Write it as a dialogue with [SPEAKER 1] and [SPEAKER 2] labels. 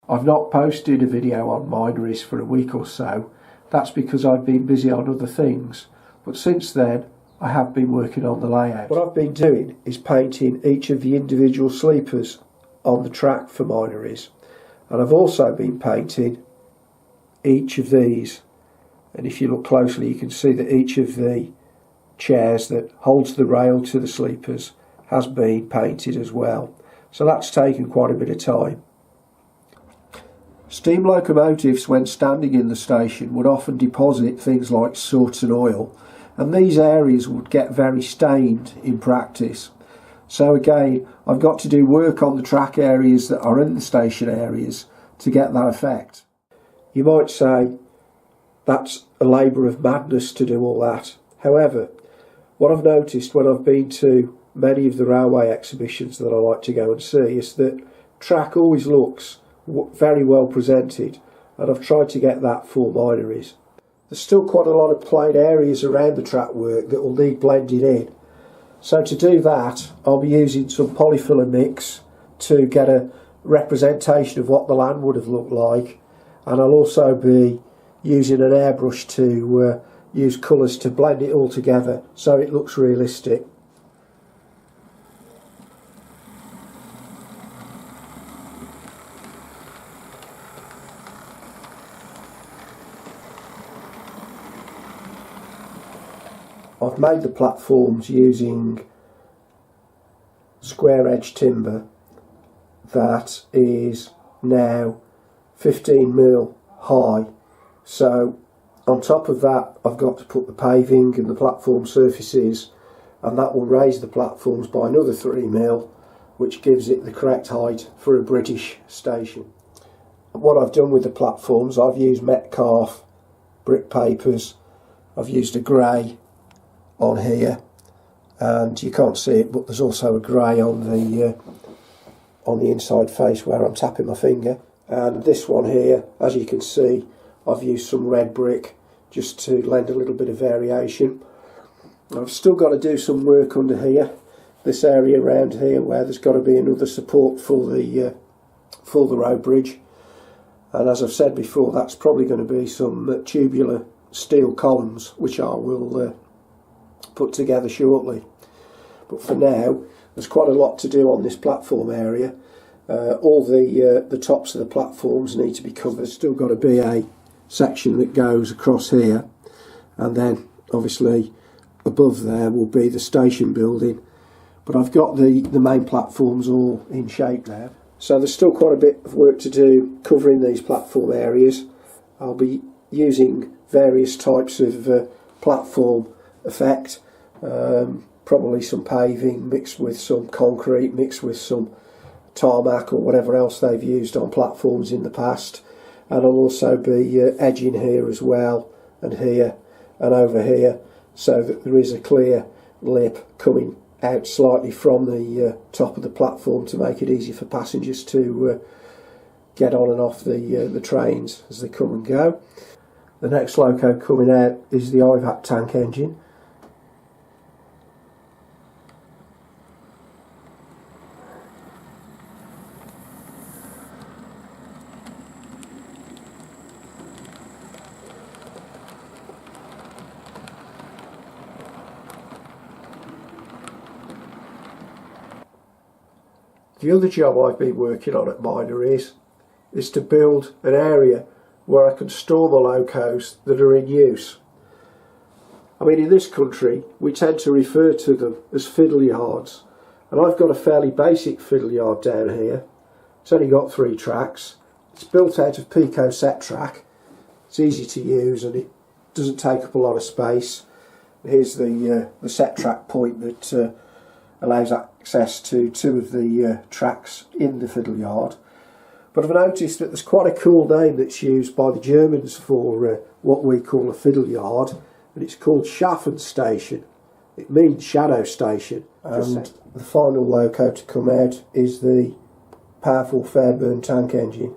[SPEAKER 1] I've not posted a video on Minories for a week or so. That's because I've been busy on other things, but since then I have been working on the layout. What I've been doing is painting each of the individual sleepers on the track for Minories, and I've also been painting each of these, and if you look closely you can see that each of the chairs that holds the rail to the sleepers has been painted as well, so that's taken quite a bit of time. Steam locomotives, when standing in the station, would often deposit things like soot and oil, and these areas would get very stained in practice. So again, I've got to do work on the track areas that are in the station areas to get that effect. You might say that's a labour of madness to do all that. However, what I've noticed when I've been to many of the railway exhibitions that I like to go and see is that track always looks very well presented, and I've tried to get that for Minories. There's still quite a lot of plain areas around the track work that will need blending in, so to do that I'll be using some polyfiller mix to get a representation of what the land would have looked like, and I'll also be using an airbrush to use colours to blend it all together so it looks realistic. I've made the platforms using square edge timber that is now 15mm high, so on top of that I've got to put the paving and the platform surfaces, and that will raise the platforms by another 3mm, which gives it the correct height for a British station. And what I've done with the platforms, I've used Metcalfe brick papers, I've used a grey on here, and you can't see it but there's also a grey on the inside face where I'm tapping my finger, and this one here, as you can see, I've used some red brick just to lend a little bit of variation. I've still got to do some work under here, this area around here where there's got to be another support for the road bridge, and as I've said before, that's probably going to be some tubular steel columns which I will put together shortly. But for now there's quite a lot to do on this platform area. All the tops of the platforms need to be covered. There's still got to be a section that goes across here, and then obviously above there will be the station building, but I've got the main platforms all in shape now, so there's still quite a bit of work to do covering these platform areas. I'll be using various types of platform effect, probably some paving mixed with some concrete, mixed with some tarmac or whatever else they've used on platforms in the past, and I'll also be edging here as well, and here and over here, so that there is a clear lip coming out slightly from the top of the platform to make it easy for passengers to get on and off the trains as they come and go. The next loco coming out is the IVAC tank engine. The other job I've been working on at Minories is to build an area where I can store the locos that are in use. I mean, in this country we tend to refer to them as fiddle yards, and I've got a fairly basic fiddle yard down here. It's only got 3 tracks. It's built out of Pico set track. It's easy to use and it doesn't take up a lot of space. Here's the set track point that allows access to 2 of the tracks in the fiddle yard. But I've noticed that there's quite a cool name that's used by the Germans for what we call a fiddle yard, and it's called Schaffenstation. It means shadow station, and the final loco to come out is the powerful Fairburn tank engine.